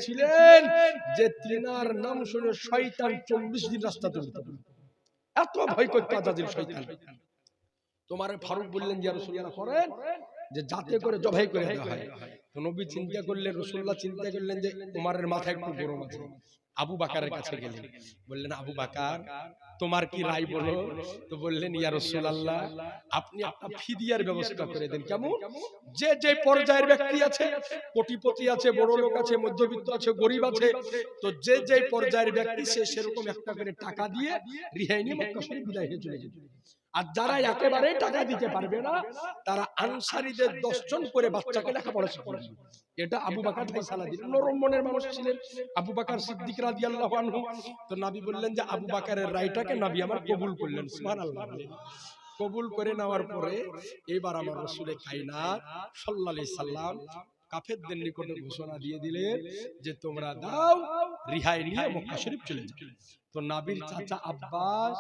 ছিলেন যে তিনার নাম শুনে শয়তান 40 দিন রাস্তাতে উঠতে পারে, এত ভয় করতে আজাজির শয়তান। তোমার ফারুক বললেন যে রাসূলুল্লাহ করেন যে যাতে করে জবাই করে দেওয়া হয়। তো নবী চিন্তা করলেন, রাসূলুল্লাহ চিন্তা করলেন যে উমরের মাথায় একটু গরম আছে, আবু বকরের কাছে গেলেন, বললেন আবু বকর তোমার কি রায় বলো? তো বললেন ইয়া রাসূলুল্লাহ আপনি একটা ফিদিয়ার ব্যবস্থা করে দেন। কেমন? যে যে পর্যায়ের ব্যক্তি আছে, কোটিপতি আছে, বড় লোক আছে, মধ্যবিত্ত আছে, গরিব আছে, তো যে যে পর্যায়ের ব্যক্তি সে সেরকম একটা করে টাকা দিয়ে রিহাই নিয়ে মক্কা শরীফ বিদায় হয়ে চলে যাবে। আর যারা একেবারে টাকা দিতে পারবে না তারা আনসারীদের 10 জন করে বাচ্চাকে লেখাপড়া শিখাবে। এটা আবু বকর ফয়সালা দিলেন। নরম মনের মানুষ ছিলেন আবু বকর সিদ্দিক রাদিয়াল্লাহু আনহু। তো নবী বললেন যে আবু বকরের রায়টাকে নবী আমার কবুল করলেন। সুবহানাল্লাহ। কবুল করে নেওয়ার পরে এবার আমার রাসূলে কায়নাত সাল্লাল্লাহু আলাইহি সাল্লাম কাফেরদের নিকটে ঘোষণা দিয়ে দিলেন যে তোমরা দাও রিহাই নিয়ে মক্কা শরীফ চলে যাও। তো নবীর চাচা আব্বাস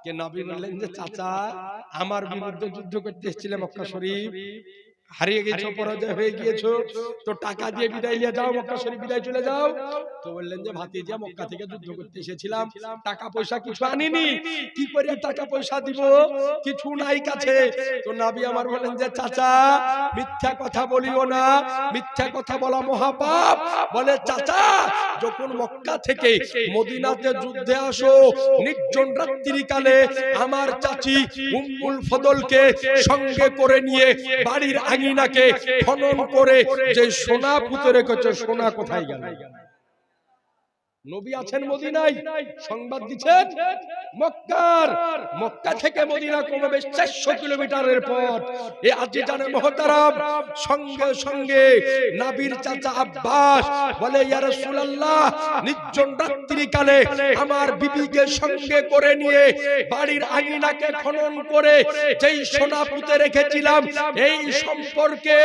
কে নবী বললেন যে চাচা আমার বিরুদ্ধে যুদ্ধ করতে এসেছিলে মক্কা শরীফ, হারিয়ে গেছো, পরাজয় হয়ে গিয়েছো, তো টাকা দিয়ে বিদায় নিয়ে যাও, মক্কা শরীফ বিদায় চলে যাও। তো বললেন যে ভাতিজা মক্কা থেকে যুদ্ধ করতে এসেছিলাম, টাকা পয়সা কিছু আনিনি, কি করে টাকা পয়সা দিব, কিছু নাই কাছে। তো নবী আমার বলেন যে চাচা মিথ্যা কথা বলিও না, মিথ্যা কথা বলা মহাপাপ। বলে চাচা যখন মক্কা থেকে মদিনাতে যুদ্ধে আসো নির্জন রাত্রিকালে আমার চাচি উম্মুল ফদলকে সঙ্গে করে নিয়ে বাড়ির আঙিনাকে খনন করে যে সোনা পুঁতে রেখেছে, সোনা কোথায় গেল? নবী আছেন মদিনায়, সংবাদ দিচ্ছেন মক্কা থেকে মদিনা কমবে 400 কিলোমিটারের পথ। এই আজিজানে মুহতারাম সঙ্গে সঙ্গে নবীর চাচা আব্বাস বলে ইয়া রাসূলুল্লাহ নির্জন রাত্রিকালে আমার বিবিকে সঙ্গে করে নিয়ে বাড়ির আঙিনাকে খনন করে যেই সোনা পুঁতে রেখেছিলাম এই সম্পর্কে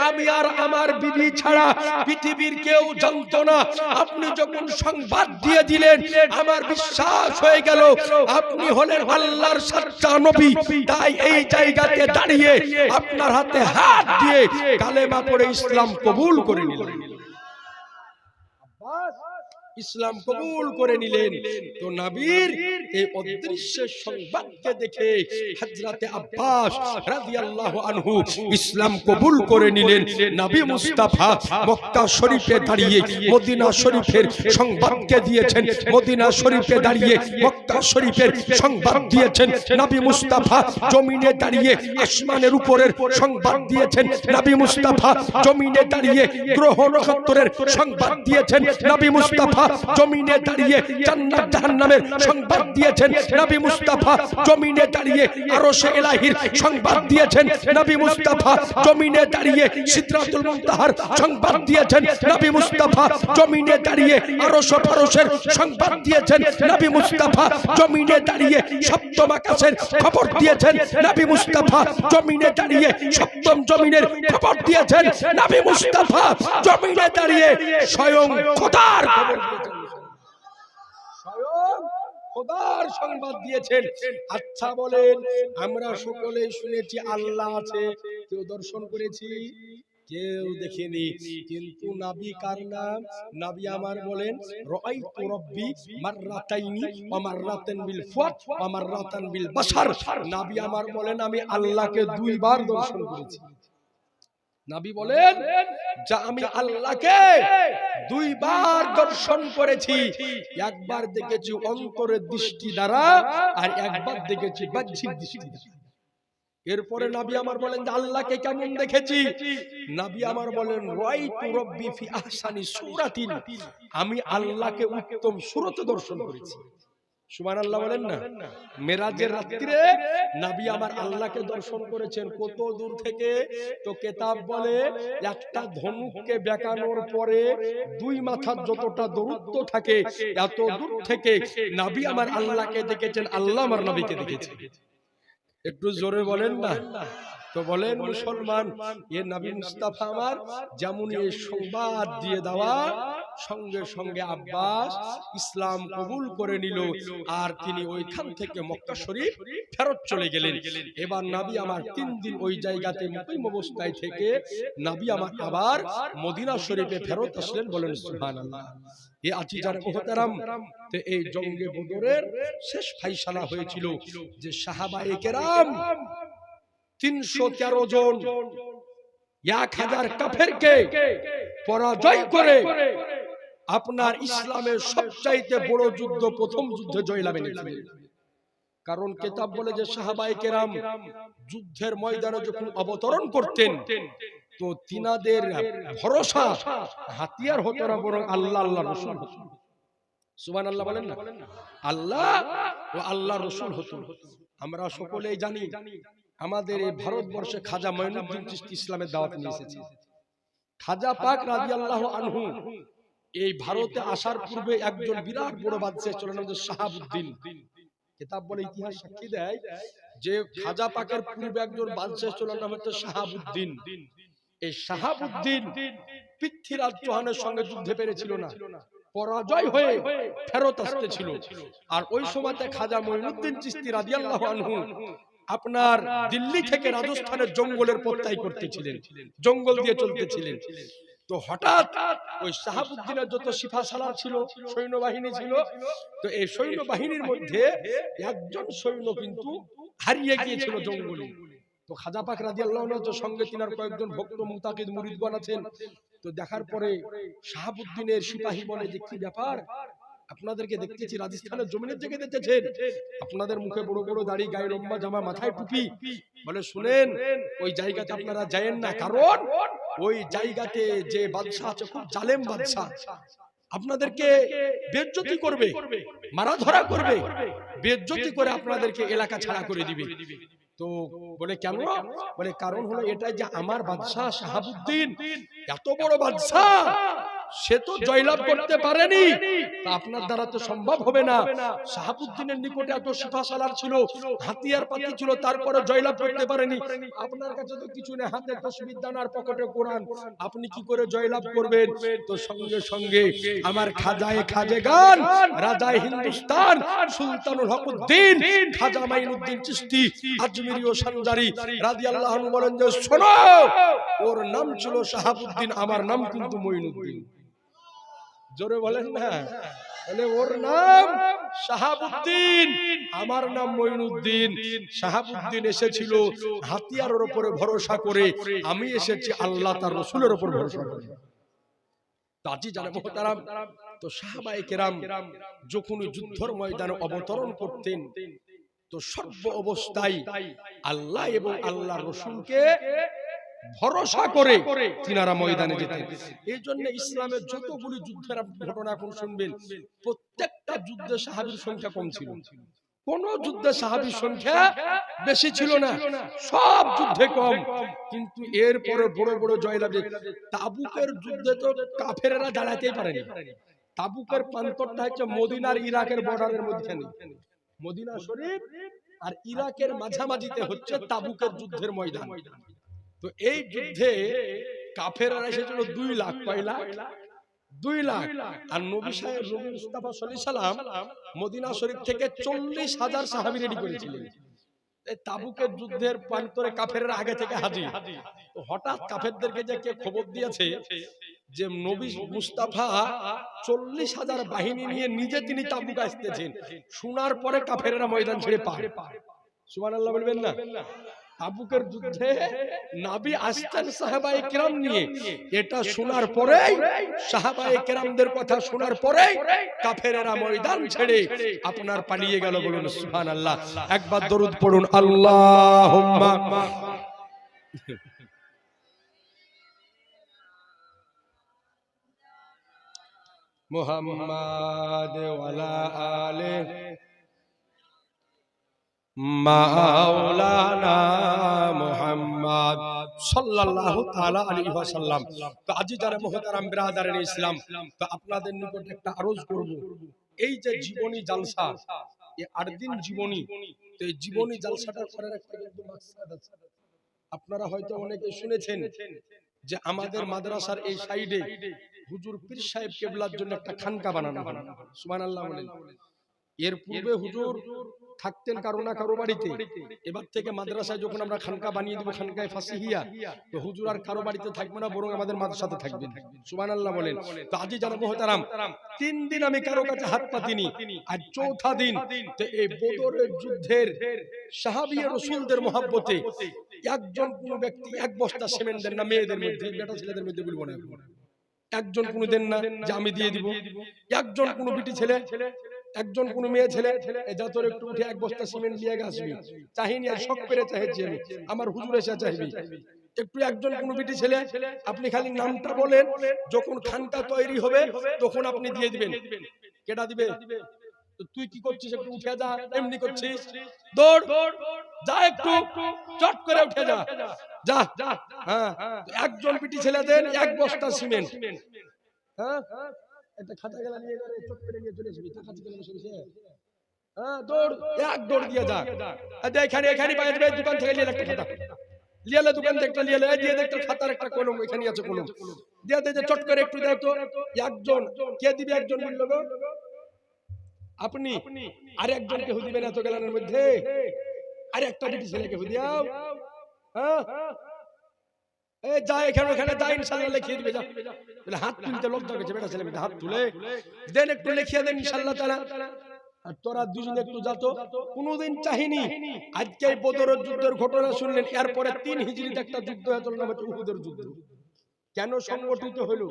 আমি আর আমার বিবি ছাড়া পৃথিবীর কেউ জানতো না। আপনি যখন বাদ দিয়ে দিলেন আমার বিশ্বাস হয়ে গেল আপনি হলেন আল্লাহর সচ্চা নবী। তাই এই জায়গাতে দাঁড়িয়ে আপনার হাতে হাত দিয়ে কালেমা পড়ে ইসলাম কবুল করে নিলেন। ইসলাম কবুল করে নিলেন। তো নবীর এই অদৃশ্য সংবাদকে দেখে হযরতে আব্বাস রাদিয়াল্লাহু আনহু ইসলাম কবুল করে নিলেন। নবী মুস্তাফা মক্কা শরীফে দাঁড়িয়ে মদিনা শরীফের সংবাদকে দিয়েছেন, মদিনা শরীফে দাঁড়িয়ে মক্কা শরীফের সংবাদ দিয়েছেন। নবী মুস্তাফা জমিনে দাঁড়িয়ে আসমানের উপরের সংবাদ দিয়েছেন। নবী মুস্তাফা জমিনে দাঁড়িয়ে গ্রহ নক্ষত্রের সংবাদ দিয়েছেন। নবী মুস্তাফা জমিনে দাঁড়িয়ে জান্নাত জাহান্নামের সংবাদ দিয়েছেন। নবী মুস্তাফা জমিনে দাঁড়িয়ে আরশে ইলাহির সংবাদ দিয়েছেন। নবী মুস্তাফা জমিনে দাঁড়িয়ে সিদরাতুল মুনতাহার সংবাদ দিয়েছেন। নবী মুস্তাফা জমিনে দাঁড়িয়ে আরশ ফারশের সংবাদ দিয়েছেন। নবী মুস্তাফা জমিনে দাঁড়িয়ে সপ্তম আকাশের খবর দিয়েছেন। নবী মুস্তাফা জমিনে দাঁড়িয়ে সপ্তম জমিনের খবর দিয়েছেন। নবী মুস্তাফা জমিনে দাঁড়িয়ে স্বয়ং খোদার খবর দিয়েছেন, স্বয়ং খোদার সংবাদ দিয়েছেন। আচ্ছা বলেন আমরা সকলে শুনেছি আল্লাহ আছে, কেউ দর্শন করেছি? কেউ দেখিনি। কিন্তু নবী কার নাম? নবী আমার বলেন রাআইতু রাব্বি মাররাতাইনি ওয়া মাররাতান বিল ফুয়াদ ওয়া মাররাতান বিল বাশার। নবী আমার বলেন আমি আল্লাহকে 2 বার দর্শন করেছি। নবী বলেন যে আমি আল্লাহকে 2 বার দর্শন করেছি। একবার দেখেছি অন্তরের দৃষ্টি দ্বারা আর একবার দেখেছি বাহ্যিক দৃষ্টি দ্বারা। এরপরে নবী আমার বলেন যে আল্লাহকে কেমন দেখেছি? নবী আমার বলেন রাআইতু রাব্বি ফি আহসানি সূরাতিন, আমি আল্লাহকে উত্তম সূরতে দর্শন করেছি। সুবহানাল্লাহ বলেন না। মেরাজের রাত্রিরে নবী আমার আল্লাহকে দর্শন করেছেন। কত দূর থেকে? তো কিতাব বলে একটা ধনুককে বেঁকানোর পরে 2 মাথার যতটা দূরত্ব থাকে এত দূর থেকে নবী আমার আল্লাহকে দেখেছেন, আল্লাহ আমার নবীকে দেখেছেন। একটু জোরে বলেন না। তো বলেন মুসলমান এ নবী মুস্তাফা আমার যেমন এই সংবাদ দিয়ে দেওয়া সঙ্গে সঙ্গে আব্বাস ইসলাম কবুল করে নিল আর তিনি ওইখান থেকে মক্কা শরীফ ফেরত চলে গেলেন। এবার নবী আমার 3 দিন ওই জায়গাতে মুকিম অবস্থায় থেকে নবী আমার আবার মদিনা শরীফে ফেরত আসলেন। বলেন সুবহানাল্লাহ। এই আজিজার মুহতারাম, তো এই জঙ্গে বদরের শেষ ফাইসালা হয়েছিল যে সাহাবায়ে কেরাম 313 জন 1000 কাফেরকে পরাজয় করে আপনার ইসলামের সবচাইতে বড় যুদ্ধ, প্রথম যুদ্ধে জয়লাভ এনেছিলেন। কারণ কিতাব বলে যে সাহাবায়ে কেরাম যুদ্ধের ময়দানে যখন অবতরণ করতেন তো তিনাদের ভরসা হাতিয়ার হতো না, বরং আল্লাহ আল্লাহ রাসূল হতো। সুবহানাল্লাহ বলেন না, আল্লাহ ও আল্লাহ রাসূল হতো। আমরা সকলেই জানি আমাদের এই ভারতবর্ষে খাজা মঈনুদ্দিন চিশতি ইসলামের দাওয়াত নিয়ে এসেছে। খাজা পাক রাদিয়াল্লাহু আনহু এই ভারতে আসার পূর্বে একজন বিরাট বড় বাদশা ছিলেন শাহাবুদ্দিন। কিতাব বলে, ইতিহাস সাক্ষী দেয় যে খাজা পাকের পূর্বে একজন বাদশা ছিলেন নাম হচ্ছে শাহাবুদ্দিন। এই শাহাবুদ্দিন পৃথ্বীরাজ চৌহানের সঙ্গে যুদ্ধে পেরেছিল না, পরাজয় হয়ে ফেরত আসতেছিল। আর ওই সময়তে খাজা মঈনুদ্দিন চিশতি রাদিয়াল্লাহু আনহু আপনার দিল্লি থেকে রাজস্থানের জঙ্গলের পত্তাই করতেছিলেন, জঙ্গল দিয়ে চলতেছিলেন। তো হঠাৎ ওই শাহাবুদ্দিনের যত সিপাহসালার ছিল, সৈন্যবাহিনী ছিল, তো এই সৈন্যবাহিনীর মধ্যে একজন সৈন্য কিন্তু হারিয়ে গিয়েছিল জঙ্গলে। তো খাজা পাক রাদিয়াল্লাহু আনহু সঙ্গে তিনার কয়েকজন ভক্ত মুতাকিদ মুরিদগণ আছেন। তো দেখার পরে শাহাবুদ্দিনের সিপাহী বলে যে কি ব্যাপার, আপনাদেরকে দেখতেছি রাজস্থানের জমিনের দিকে দেখতেছেন, আপনাদের মুখে বড় বড় দাড়ি, গায়ে লম্বা জামা, মাথায় টুপি। বলে শুনেন, ওই জায়গাতে আপনারা যায়েন না, কারণ ওই জায়গাতে যে বাদশা আছে খুব জালেম বাদশা, আপনাদেরকে বেইজ্জতি করবে, মারা ধরা করবে, বেইজ্জতি করে আপনাদেরকে এলাকা ছাড়া করে দিবে। তো বলে কেন? বলে কারণ হলো এটাই যে আমার বাদশা শাহাবুদ্দিন এত বড় বাদশা, সে তো জয়লাভ করতে পারেনি, তা আপনার দ্বারা তো সম্ভব হবে না। শাহাবুদ্দিনের নিকটে এত সিপাহসালার ছিল, হাতিয়ার পাতি ছিল, তারপরে জয়লাভ করতে পারেনি। আপনার কাছে তো কিছু নেই, হাতে তাসবিহ দান আর পকেটে কোরআন, আপনি কি করে জয়লাভ করবেন? তো সঙ্গে সঙ্গে আমার খাজায়ে খাজেগান, রাজায়ে হিন্দুস্তান, সুলতানুল হকউদ্দিন খাজা মাঈনুদ্দিন চিশতি আজমিরি ও সানজারি রাদিয়াল্লাহু আনহু বলেন যে শোনো, ওর নাম ছিল শাহাবুদ্দিন, আমার নাম কিন্তু মঈনুদ্দিন। জোরে বলেন না, বলে ওর নাম শাহাবুদ্দিন, আমার নাম মঈনুদ্দিন। শাহাবুদ্দিন এসেছিল হাতিয়ারের উপরে ভরসা করে, আমি এসেছি আল্লাহ তার রাসূলের উপর ভরসা করে। তাজি জানে মুহতারাম, তো সাহাবায়ে কেরাম যখন যুদ্ধের ময়দানে অবতরণ করতেন তো সর্ব অবস্থায় আল্লাহ এবং আল্লাহর রাসূলকে ভরসা করে তিনারা ময়দানে যেতেন। এই জন্য ইসলামের যতগুলি যুদ্ধের ঘটনা এখন শুনবেন, প্রত্যেকটা যুদ্ধে সাহাবীর সংখ্যা কম ছিল, কোন যুদ্ধে সাহাবীর সংখ্যা বেশি ছিল না, সব যুদ্ধে কম। কিন্তু এরপরে বড় বড় জয়লাভে, তাবুকের যুদ্ধে তো কাফেররা দাঁড়াতেই পারেনি। তাবুকের প্রান্তরটা হচ্ছে মদিনার ইরাকের বর্ডারের মধ্যখানে, মদিনা শরীফ আর ইরাকের মাঝামাঝিতে হচ্ছে তাবুকের যুদ্ধের ময়দান। তো এই যুদ্ধে কাফেররা এসেছিল 2 লাখ, কয় লাখ? 2 লাখ। আর নবী সাহেব নবী মুস্তাফা সাল্লাল্লাহু আলাইহি সাল্লাম মদিনা শরীফ থেকে 40,000 সাহাবী রেডি করেছিলেন। এই তাবুকের যুদ্ধের প্রান্তরে কাফেররা আগে থেকে হাজির। তো হঠাৎ কাফেরদেরকে যে কে খবর দিয়েছে যে নবী মুস্তাফা 40,000 বাহিনী নিয়ে নিজে তিনি তাবুক আসতেছেন, শোনার পরে কাফেররা ময়দান ছেড়ে পার। সুবহানাল্লাহ বলবেন না? তাবুকের যুদ্ধে নবী আসতেন সাহাবায়ে কেরাম নিয়ে, এটা শোনার পরেই সাহাবায়ে কেরামদের কথা শোনার পরেই কাফেররা ময়দান ছেড়ে আপনার পালিয়ে গেল। বলুন সুবহানাল্লাহ। একবার দরুদ পড়ুন, আল্লাহুম্মা মুহাম্মাদ ওয়ালা আলে মাওলানা মুহাম্মদ সাল্লাল্লাহু তাআলা আলাইহি ওয়াসাল্লাম। তো আজিজানে মুহতারাম বিরাদারানে ইসলাম, তো আপনাদের নিকট একটা আরজ করব, এই যে জীবনী জালসা, এই 8 দিন জীবনী, তো এই জীবনী জালসাটা করার একটা কিন্তু মাকসাদ আছে। আপনারা হয়তো অনেকে শুনেছেন যে আমাদের মাদ্রাসার এই সাইডে হুজুর পীর সাহেব কেবলার জন্য একটা খানকা বানানো হলো। সুবহানাল্লাহ বলেন। এর পূর্বে হুজুর থাকতেন কারো না কারো বাড়িতে, এবার থেকে মাদ্রাসায় যখন আমরা খানকা বানিয়ে দিব, খানকায় ফাসিহিয়া, তো হুজুর আর কারো বাড়িতে থাকবে না, বরং আমাদের মাদ্রাসাতে থাকবেন। সুবহানাল্লাহ বলেন। তো আজি জানা মুহতারাম, 3 দিন আমি কারো কাছে হাত পাতিনি, আর চৌথা দিন তো এই বদরের যুদ্ধের সাহাবী রাসূলদের মহব্বতে একজন কোন ব্যক্তি এক বস্তা সিমেন্ট দেন না, মেয়েদের মধ্যে, বেটা ছেলেদের মধ্যে বলবো না, একজন কোন দেন না যে আমি দিয়ে দিব, একজন কোন বিটি ছেলে, একজন কোন মেয়ে ছেলে যা তোর একটু উঠে এক বস্তা সিমেন্ট নিয়ে আসবি, চাহিনি আর শখ করে চাইছি আমি, আমার হুজুর এসে চাইবি একটু, একজন কোন বিটি ছেলে, আপনি খালি নামটা বলেন, যখন খানটা তৈরি হবে তখন আপনি দিয়ে দিবেন। কেটা দিবে? তো তুই কি করছিস? একটু উঠে যা, এমনি করছিস, দৌড় যা, একটু চট করে উঠে যা, যা। হ্যাঁ, একজন বিটি ছেলে দেন এক বস্তা সিমেন্ট। হ্যাঁ, একটা খাতা গেলা নিয়ে গেলে চট করে নিয়ে চলে আসবি, টাকা চিকেন বসে বসে। হ্যাঁ, দৌড়, এক দৌড় দিয়ে যা। এখানে বাইরে দোকান থেকে নিয়ে একটা খাতা লিয়ালে, দোকান থেকে একটা লিয়ালে, দিয়ে দেখতে খাতার একটা কলম, এখানে আছে কলম, দিয়ে দে, চট করে একটু দাও তো। একজন কে দিবে? একজন বলল গো আপনি, আর একজনকে হু দিবেন এত গেলানের মধ্যে, আর একটা বিটি ছেলেকে হু দিয়াও। হ্যাঁ, এই যা, এখানে ওখানে যা, ইনশাআল্লাহ লিখিয়ে দিবে, যা। বলে হাত তুলতে লজ্জা করছে, বেটা ছেলে মেয়ে হাত তুলে দেন, একটু লিখিয়ে দেন ইনশাআল্লাহ তাআলা। আর তোরা দুজনে একটু যা তো। কোনোদিন চাহিনি, আজকে এই বদরের যুদ্ধের ঘটনা শুনলেন, এরপরে 3 হিজরিতে একটা যুদ্ধ হয়েছিল, নাম হচ্ছে উহুদের যুদ্ধ। কেন সংগঠিত হলো?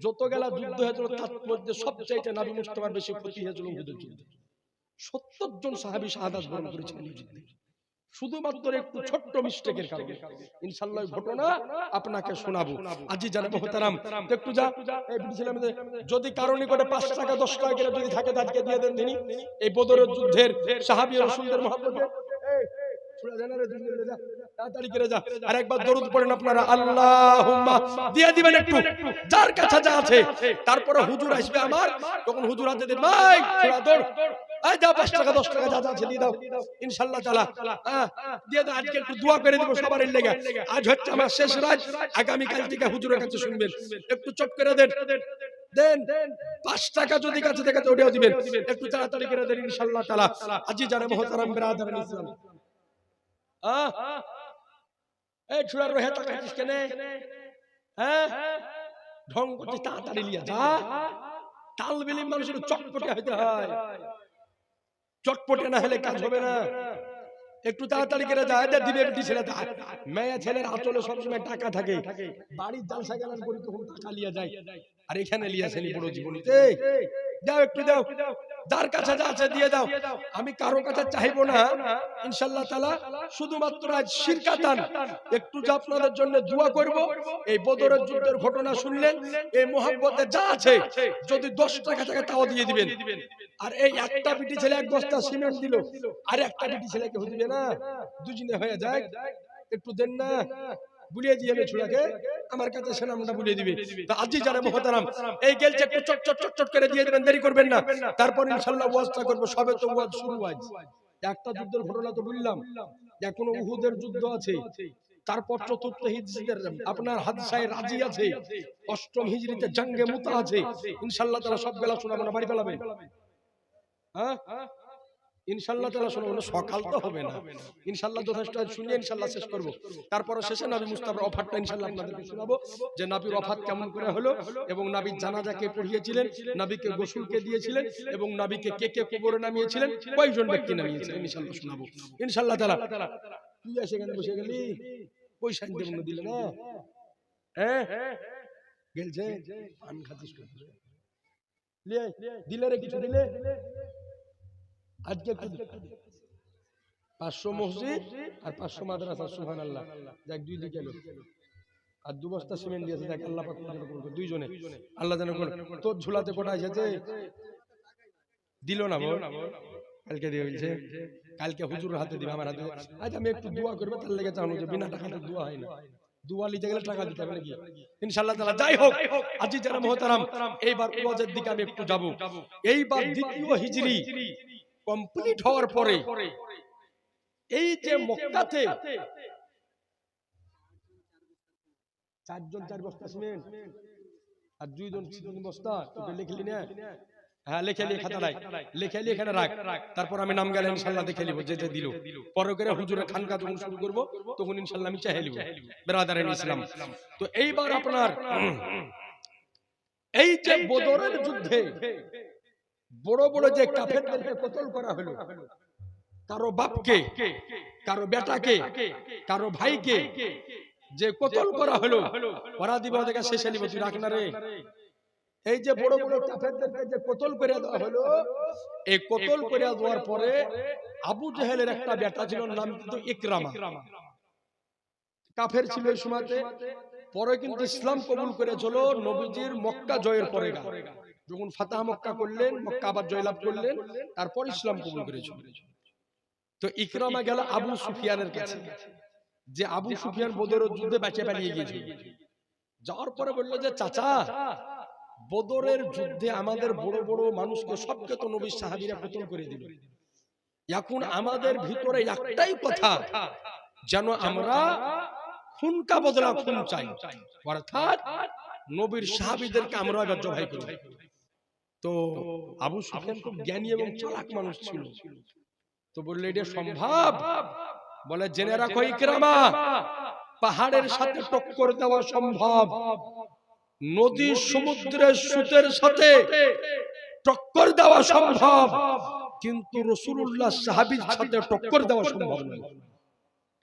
যত গেলা যুদ্ধ হয়েছিল তার মধ্যে সবচাইতে নবী মুস্তাফার বেশি ক্ষতি হয়েছিল উহুদের যুদ্ধে। 70 জন সাহাবী শাহাদাত বরণ করেছিলেন এই যুদ্ধে, শুধুমাত্র একটু ছোট্ট মিস্টেকের কারণে। ইনশাআল্লাহ ঘটনা আপনাকে শোনাবো। আজি জানা মুহতারাম, একটু যা, এই বিটিছিলাম, যদি কারণে করে 5 টাকা 10 টাকা করে যদি থাকে আজকে দিয়ে দেন তিনি, এই বদরের যুদ্ধের সাহাবী রাসূলদের মহব্বতে। এই ছুড়া জানা রে, দুনিয়া যা, তাড়াতাড়ি করে যা, আর একবার দরুদ পড়েন আপনারা, আল্লাহুম্মা দিয়ে দিবেন একটু, যার কাছে যা আছে। তারপরে হুজুর আসবে আমার, তখন হুজুর হাতে দেন, ভাই ছুড়া দৌড়, এই দাও 5 টাকা 10 টাকা যা যা আছে দিয়ে দাও ইনশাআল্লাহ তাআলা। দিয়ে দাও, আজকে একটু দোয়া করে দিব সবার লেগে। আজ হচ্ছে আমার শেষ রাত, আগামী কাল থেকে হুজুরের কাছে শুনবেন, একটু চট করে দেন, দেন 5 টাকা যদি কাছে থেকে তো ওটাও দিবেন, একটু তাড়াতাড়ি করে দেন ইনশাআল্লাহ তাআলা। আজি জানা মুহতারাম বিরাদারান ইসলাম, এই ছুড়ার রহে তাকাইছিস কেন? হ্যাঁ, ঢং করছিস, তাড়াতাড়ি লিয়া যা। তালবেলি মানুষের চটপটে হইতে হয়, চটপটে না হলে কাজ হবে না। একটু তাড়াতাড়ি করে যায়, দিবে বেটি ছেলে, মেয়ে ছেলের আঁচলে সবসময় টাকা থাকে, বাড়ির জালসা গেলান করি তখন টাকা লিয়া যায়, আর এখানে লিয়াছেনি বড় জীবনীতে। দাও একটু দাও, যার কাছে যা আছে দিয়ে দাও। আমি কারো কাছে চাইবো না ইনশাআল্লাহ তাআলা, শুধুমাত্র আজ শিরকাতান একটু যা আপনাদের জন্য দোয়া করব। এই বদরের যুদ্ধের ঘটনা শুনলেন, এই মহব্বতে যা আছে যদি 10 টাকা থাকে তাও দিয়ে দিবেন। আর এই একটা বিটি ছেলে এক বস্তা সিমেন্ট দিল, আর একটা বিটি ছেলেকে দিবে না, দুজনে হয়ে যায়, একটু দেন না, বুলিয়ে দিয়ে ছুড়াকে আমার কাছে সে নামটা বুলিয়ে দিবে। তো আজি জানা মুহতারাম, এই গেলছে একটু চট চট চট চট করে দিয়ে দিবেন, দেরি করবেন না। তারপর ইনশাআল্লাহ ওয়াজটা করব, সবে তো ওয়াজ শুরু। আজ একটা যুদ্ধের ঘটনা তো বললাম, এখনো উহুদের যুদ্ধ আছে, তারপর 4র্থ হিজরিতে আপনার হাদসায়ে রাজি আছে, 8ম হিজরিতে জঙ্গে মুতা আছে। ইনশাআল্লাহ তাআলা সব বেলা শোনাবো না, বাড়ি ফেলাবে। হ্যাঁ, ইনশাআল্লাহ তাআলা শোনাবো না, সকাল তো হবে না। ইনশাআল্লাহ যথেষ্ট শুনে ইনশাআল্লাহ শেষ করব। তারপর শেষে নবী মুস্তাফার ওফাতটা ইনশাআল্লাহ আপনাদেরকে শোনাবো, যে নবীর ওফাত কেমন করে হলো, এবং নবীর জানাজাকে পড়িয়েছিলেন, নবীকে গোসলকে দিয়েছিলেন, এবং নবীকে কে কে কবরে নামিয়েছিলেন, কয়জন ব্যক্তি নামিয়েছিলেন, ইনশাআল্লাহ শোনাবো ইনশাআল্লাহ তাআলা। তুই সেখানে বসে গেলি, পয়সা দেব দিলে না, হ্যাঁ গেলছে পান খাতিস দিলে রে, কিছু দিলে আজকে 500 মসজিদ আর 500 মাদ্রাসা, সুবহানাল্লাহ, দেখ 2 দিকে এলো, আর 2 বস্তা সিমেন্ট দিয়েছে, দেখ আল্লাহ পাক কত করবে দুইজনে, আল্লাহ জানে কোন তোর ঝুলাতে কোটা এসেছে, দিল না বল, কালকে দিয়ে বলছে কালকে হুজুরের হাতে দিবে, আমার হাতে। আজ আমি একটু দোয়া করব, তার লেগে জানো যে বিনা টাকাতে দোয়া হয় না, দোয়া নিতে গেলে টাকা দিতে হবে নাকি ইনশাআল্লাহ তাআলা। যাই হোক, আজি যারা মুহতারাম, এইবার ওয়াজের দিকে আমি একটু যাব। এইবার 2য় হিজরি কমপ্লিট হওয়ার পরে এই যে মক্কাতে 4 জন 4 বস্তা সিমেন্ট আর 2 জন 3 বস্তা তোকে লিখলি না হ্যাঁ লিখে নিয়ে খাতায় লিখে নিয়ে এখানে রাখ তারপর আমি নাম গেলে ইনশাআল্লাহ দেখে নিব যে যে দিল পরে করে হুজুরের খানকা যখন শুরু করব তখন ইনশাআল্লাহ আমি চাই নিব ব্রাদারের ইসলাম তো এইবার আপনার এই যে বদরের যুদ্ধে বড় বড় যে কাফেরদেরকে কতল করা হলো কারো বাপকে কারো বেটাকে কারো ভাইকে যে কতল করা হলো ওরা দিবা থেকে শেষে নিব তুই রাখ না রে এই যে বড় বড় কাফেরদেরকে যে কতল করে দেওয়া হলো এই কতল করে দেওয়ার পরে আবু জেহেলের একটা বেটা ছিল নাম কিন্তু ইকরামা কাফের ছিল এই সময়তে পরে কিন্তু ইসলাম কবুল করে চলো নবীজির মক্কা জয়ের পরে যখন ফাতাহ মক্কা করলেন মক্কা আবার জয়লাভ করলেন তারপর ইসলাম কবুল করেছিল তো ইকরামা গেল আবু সুফিয়ানের কাছে যে আবু সুফিয়ান বদরের যুদ্ধে বেঁচে পালিয়ে গিয়েছিল যাওয়ার পরে বলল যে চাচা বদরের যুদ্ধে আমাদের বড় বড় মানুষকে সবকে তো নবীর সাহাবীরা কতল করে দিল এখন আমাদের ভিতরে একটাই কথা যেন আমরা খুনকা বদলা খুন চাই অর্থাৎ নবীর সাহাবীদেরকে আমরা এবার জবাই করব তো আবু সুফিয়ান খুব জ্ঞানী এবং চালাক মানুষ ছিল তো বললে এটা সম্ভব বলে জেনে রাখো ইকরামা পাহাড়ের সাথে টক্কর দেওয়া সম্ভব নদী সমুদ্রের স্রোতের সাথে টক্কর দেওয়া সম্ভব কিন্তু রাসূলুল্লাহ সাহাবীর সাথে টক্কর দেওয়া সম্ভব নয়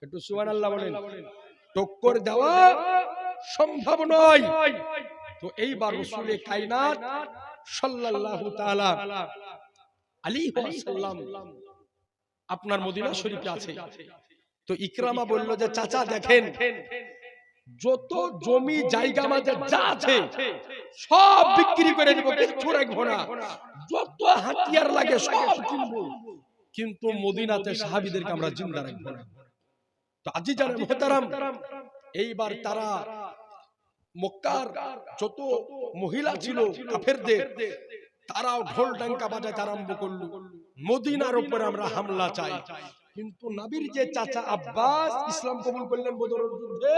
একটু সুবহানাল্লাহ বলেন টক্কর দেওয়া সম্ভব নয় তো এইবার রাসূলে কায়নাত সাল্লাল্লাহু তাআলা আলাইহি ওয়াসাল্লাম আপনার মদিনা শরীফে আছে তো ইকরামা বলল যে চাচা দেখেন যত জমি জায়গা আমাদের যা আছে সব বিক্রি করে দেব কিছু রাখবো না যত হাতিয়ার লাগে সব কিনবো কিন্তু মদিনাতে সাহাবীদেরকে আমরা জিন্দা রাখবো না তো আজিজানে মুহতারাম এইবার তারা মক্কার যত মহিলা ছিল কাফেরদের তারাও ঢোল ডাঙ্কা বাজাতে আরম্ভ করলো মদিনার উপর আমরা হামলা চাই কিন্তু নবীর যে চাচা আব্বাস ইসলাম কবুল করলেন বদরের যুদ্ধে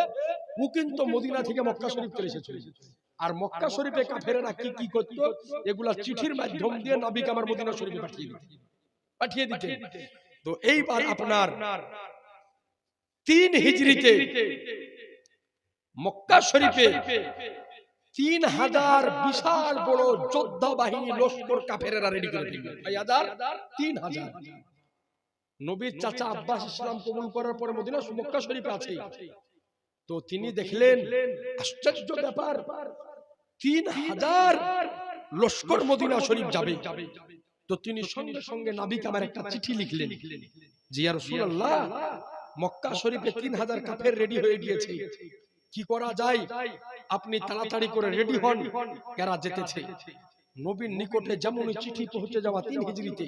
ও কিন্তু মদিনা থেকে মক্কা শরীফ চলে এসেছিল আর মক্কা শরীফে কাফেররা কি কি করত এগুলা চিঠির মাধ্যম দিয়ে নবীকে আমার মদিনা শরীফে পাঠিয়ে দিতে তো এইবার আপনার 3 হিজরিতে মক্কা শরীফে 3000 বিশাল বড় যোদ্ধা বাহিনী লস্কর কাফেররা রেডি করে দিল 3000 নবীর চাচা আব্বাস ইসলাম কবুল করার পরে মদিনা মক্কা শরীফে আছে তো তিনি দেখলেন আশ্চর্য ব্যাপার 3000 লস্কর মদিনা শরীফ যাবে তো তিনি সঙ্গে সঙ্গে নবীকে আমার একটা চিঠি লিখলেন যে ইয়া রাসূলুল্লাহ মক্কা শরীফে 3000 কাফের রেডি হয়ে গিয়েছে কি করা যায় আপনি তাড়াতাড়ি করে রেডি হন এরা যেতেছে নবীর নিকটে যেমন চিঠি পৌঁছে যাওয়া 3 হিজরিতে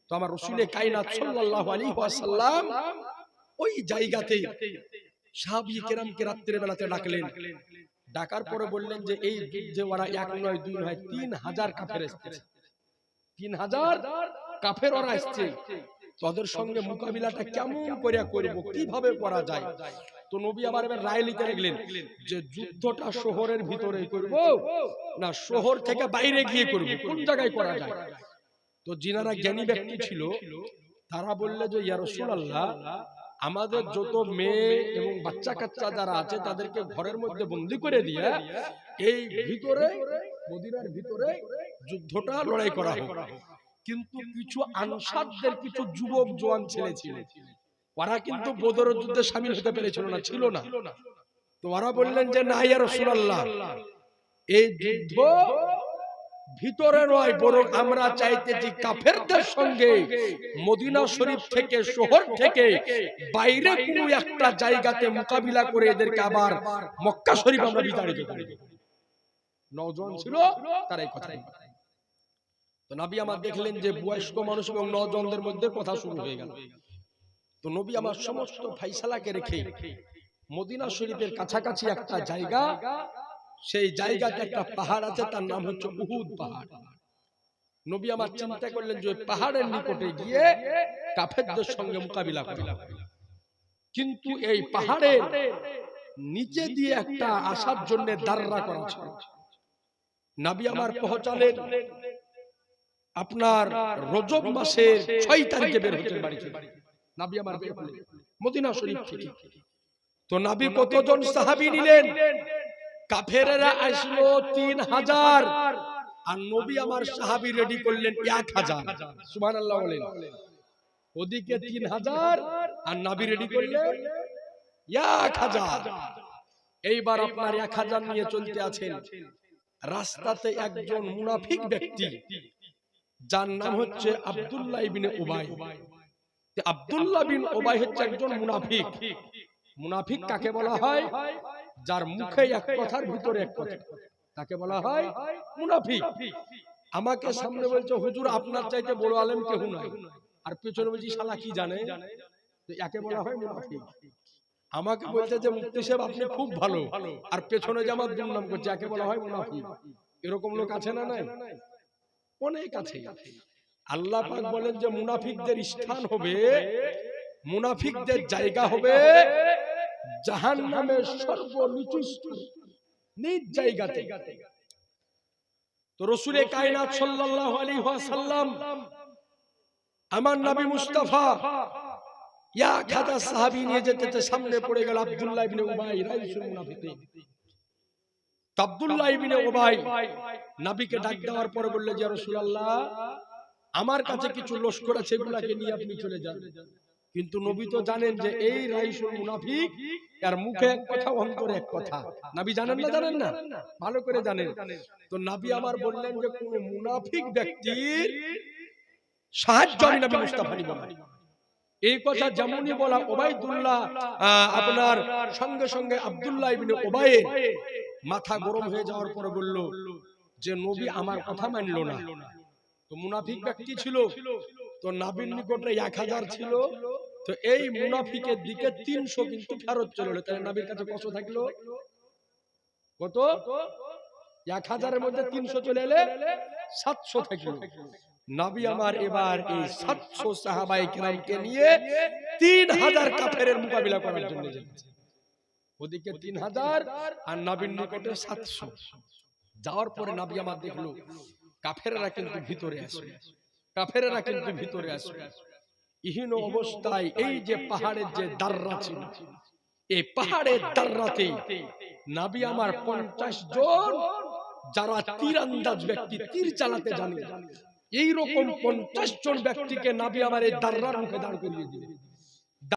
তো আমার রাসূলে কায়নাত সাল্লাল্লাহু আলাইহি ওয়াসাল্লাম ওই জায়গাতে সাহাবী কেরামকে রাতের বেলাতে ডাকলেন ডাকার পরে বললেন যে এই যুদ্ধে ওরা এক নয় দুই নয় 3000 কাফের এসেছে 3000 কাফের ওরা আসছে তাদের সঙ্গে মোকাবিলাটা কেমন করে করব কিভাবে করা যায় তো নবী আবার রায় লিখে রাখলেন যে যুদ্ধটা শহরের ভিতরে করব না শহর থেকে বাইরে গিয়ে করব কোন জায়গায় করা যায় তো যিনারা জ্ঞানী ব্যক্তি ছিল তারা বললে যে ইয়া রাসূলুল্লাহ আমাদের যত মেয়ে এবং বাচ্চা কাচ্চা যারা আছে তাদেরকে ঘরের মধ্যে বন্দী করে দিয়ে এই ভিতরে মদিনার ভিতরে যুদ্ধটা লড়াই করা হোক কিন্তু কিছু আনসারদের কিছু যুবক জওয়ান ছেলে ছিল ওরা কিন্তু বদরের যুদ্ধে শামিল হতে পেরেছিল না ছিল না তো ওরা বললেন যে না ইয়া রাসূলুল্লাহ এই যুদ্ধ ভিতরে নয় বরং আমরা চাইতেছি কাফেরদের সঙ্গে মদিনা শরীফ থেকে শহর থেকে বাইরে কোনো একটা জায়গাতে মোকাবিলা করে এদেরকে আবার মক্কা শরীফ আমরা বিতাড়িত করে দেব নওজোয়ান ছিল তারাই কথা তো নবী আমার দেখলেন যে বয়স্ক মানুষ এবং নওজোয়ানদের মধ্যে কথা শুরু হয়ে গেল তো নবী আমার সমস্ত ফয়সালাকে রেখে মদিনা শরীফের কাছাকাছি একটা জায়গা সেই জায়গাতে একটা পাহাড় আছে তার নাম হচ্ছে উহুদ পাহাড় নবী আমার চিন্তা করলেন যে পাহাড়ের নিকটে গিয়ে কাফেরদের সঙ্গে মোকাবিলা করব কিন্তু এই পাহাড়ের নিচে দিয়ে একটা আসার জন্য দাররা করা ছিল। নবী আমার পৌঁছালেন আপনার রজব মাসের 6 তারিখে বের হচ্ছেন বাড়ি থেকে। নবী আমার বের হলেন মদিনা শরীফ থেকে। তো নবী কতজন সাহাবী নিলেন? কাফেররা আসলো 3000 আর নবী আমার সাহাবী রেডি করলেন 1000। সুবহানাল্লাহ বলেন। ওদিকে 3000 আর নবী রেডি করলেন 1000। এইবার আপনার 1000 নিয়ে চলতে আছেন। রাস্তাতে একজন মুনাফিক ব্যক্তি যার নাম হচ্ছে আব্দুল্লাহ ইবনে উবাই। আব্দুল্লাহ বিন উবাই হচ্ছে একজন মুনাফিক। মুনাফিক কাকে বলা হয়? যার মুখে এক কথার ভিতরে এক কথা, তাকে বলা হয় মুনাফিক। আমাকে সামনে বলছে হুজুর আপনার চাইতে বড় আলেম কেউ নাই, আর পেছনে বলছি শালা কি জানে, একে বলা হয় মুনাফিক। আমাকে বলছে যে মুফতি সাহেব আপনি খুব ভালো, আর পেছনে যে আমার দুর্নাম করছে, একে বলা হয় মুনাফিক। এরকম লোক আছে না নাই? অনেক আছে। আল্লাহ পাক বলেন যে মুনাফিকদের স্থান হবে, মুনাফিকদের জায়গা হবে জাহান্নামের সর্বনিচু নিচ জায়গাতে। তো রাসূলে কায়নাত সাল্লাল্লাহু আলাইহি ওয়াসাল্লাম আমার নবী মুস্তাফা 1000 সাহাবী নিয়ে যেতে সামনে পড়ে গেল আব্দুল্লাহ ইবনে উবাই, রাইসুল মুনাফিকিন। আব্দুল্লাহ ইবনে উবাই নবীকে ডাক দেওয়ার পরে বলল যে রাসূলুল্লাহ আমার কাছে কিছু লস্কর আছে, এগুলাকে নিয়ে আপনি চলে যান। কিন্তু নবী তো জানেন যে এই রাইসুল মুনাফিক, এর মুখে এক কথা অন্তরে এক কথা। নবী জানেন না? জানেন না? ভালো করে জানেন। তো নবী আমার বললেন যে কোন মুনাফিক ব্যক্তির সাহায্য আমি নবী মুস্তাফা নিব না। এই কথা যেমনই বলা ওবাইদুল্লাহ আপনার সঙ্গে সঙ্গে আব্দুল্লাহ ইবনে উবাইয়ের মাথা গরম হয়ে যাওয়ার পরে বলল যে নবী আমার কথা মানলো না। তো মুনাফিক ব্যক্তি ছিল, তো নবীর নিকটে 1000 ছিল। তো এই মুনাফিকের দিকে 300 কিন্তু ফেরত চলে এলো। তাহলে নবীর কাছে কত থাকলো? কত? 1000 এর মধ্যে 300 চলে এলে 700 থাকলো। নবী আমার এবার এই 700 সাহাবায়ে কেরামকে নিয়ে 3000 কাফেরের মোকাবিলা করার জন্য যাচ্ছে। ওদিকে 3000 আর নবীর নিকটে 700। যাওয়ার পরে নবী আমার দেখলো কাফেররা কিন্তু ভিতরে আসে, কাফেররা কিন্তু ভিতরে আসে। ইহীন অবস্থায় এই যে পাহাড়ের যে দাররা ছিল, এই পাহাড়ের দাররাতে নবী আমার 50 জন যারা তীরন্দাজ ব্যক্তি, তীর চালাতে জানে, এই রকম 50 জন ব্যক্তিকে নবী আমার এই দাররার মুখে দাঁড় করিয়ে দিলেন।